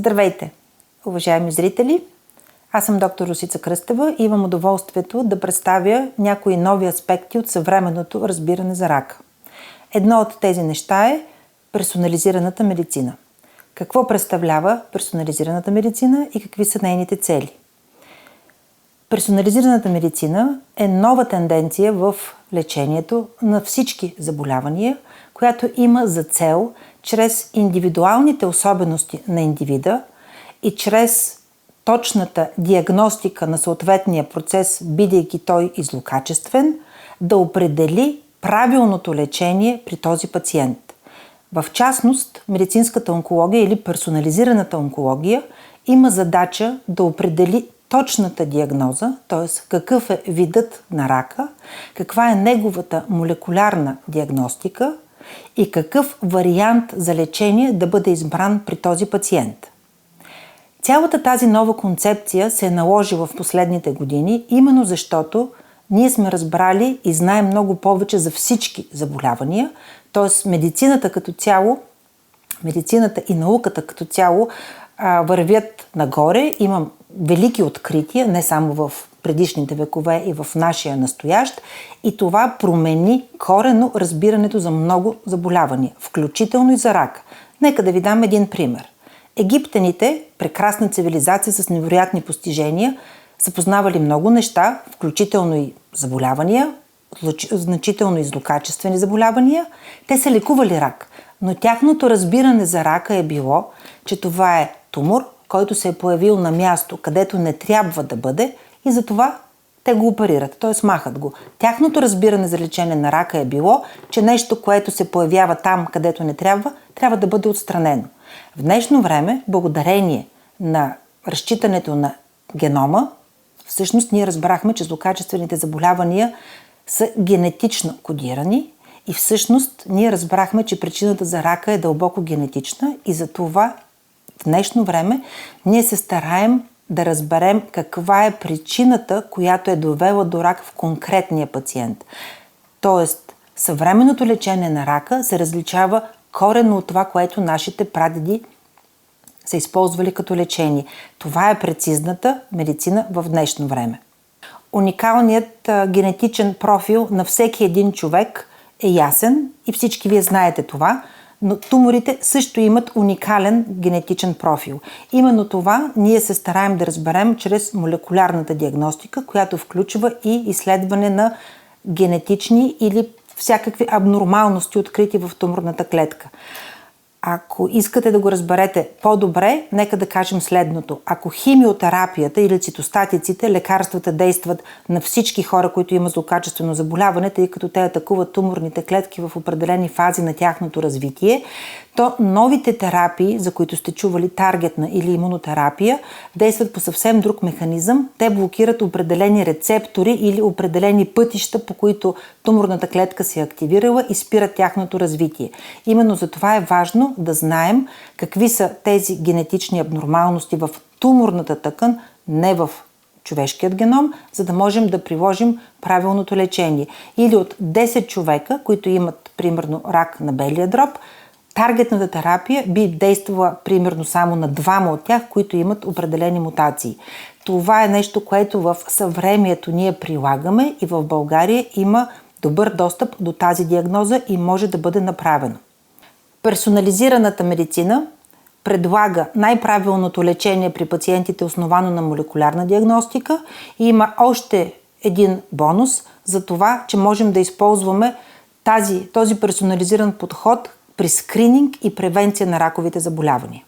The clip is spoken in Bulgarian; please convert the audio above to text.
Здравейте, уважаеми зрители! Аз съм доктор Росица Кръстева и имам удоволствието да представя някои нови аспекти от съвременното разбиране за рака. Едно от тези неща е персонализираната медицина. Какво представлява персонализираната медицина и какви са нейните цели? Персонализираната медицина е нова тенденция в лечението на всички заболявания, която има за цел чрез индивидуалните особености на индивида и чрез точната диагностика на съответния процес, бидейки той и злокачествен, да определи правилното лечение при този пациент. В частност, медицинската онкология или персонализираната онкология има задача да определи точната диагноза, т.е. какъв е видът на рака, каква е неговата молекулярна диагностика и какъв вариант за лечение да бъде избран при този пациент. Цялата тази нова концепция се наложи в последните години, именно защото ние сме разбрали и знаем много повече за всички заболявания, т.е. медицината като цяло, медицината и науката като цяло вървят нагоре. Има велики открития, не само в предишните векове и в нашия настоящ, и това промени коренно разбирането за много заболявания, включително и за рак. Нека да ви дам един пример. Египтяните, прекрасна цивилизация с невероятни постижения, са познавали много неща, включително и заболявания, значително и злокачествени заболявания. Те са лекували рак, но тяхното разбиране за рака е било, че това е тумор, който се е появил на място, където не трябва да бъде, и затова те го оперират, т.е. махат го. Тяхното разбиране за лечение на рака е било, че нещо, което се появява там, където не трябва, трябва да бъде отстранено. В днешно време, благодарение на разчитането на генома, всъщност ние разбрахме, че злокачествените заболявания са генетично кодирани и всъщност ние разбрахме, че причината за рака е дълбоко генетична и затова в днешно време ние се стараем да разберем каква е причината, която е довела до рак в конкретния пациент. Тоест, съвременното лечение на рака се различава коренно от това, което нашите прадеди са използвали като лечение. Това е прецизната медицина в днешно време. Уникалният генетичен профил на всеки един човек е ясен и всички вие знаете това, но туморите също имат уникален генетичен профил. Именно това ние се стараем да разберем чрез молекулярната диагностика, която включва и изследване на генетични или всякакви абнормалности, открити в туморната клетка. Ако искате да го разберете по-добре, нека да кажем следното. Ако химиотерапията или цитостатиците, лекарствата действат на всички хора, които имат злокачествено заболяване, тъй като те атакуват туморните клетки в определени фази на тяхното развитие, то новите терапии, за които сте чували таргетна или имунотерапия, действат по съвсем друг механизъм. Те блокират определени рецептори или определени пътища, по които туморната клетка се е активирала и спират тяхното развитие. Именно за това е важно да знаем какви са тези генетични абнормалности в туморната тъкан, не в човешкият геном, за да можем да приложим правилното лечение. Или от 10 човека, които имат примерно рак на белия дроб, таргетната терапия би действала примерно само на 2 от тях, които имат определени мутации. Това е нещо, което в съвремието ние прилагаме и в България има добър достъп до тази диагноза и може да бъде направено. Персонализираната медицина предлага най-правилното лечение при пациентите, основано на молекулярна диагностика, и има още един бонус за това, че можем да използваме този персонализиран подход при скрининг и превенция на раковите заболявания.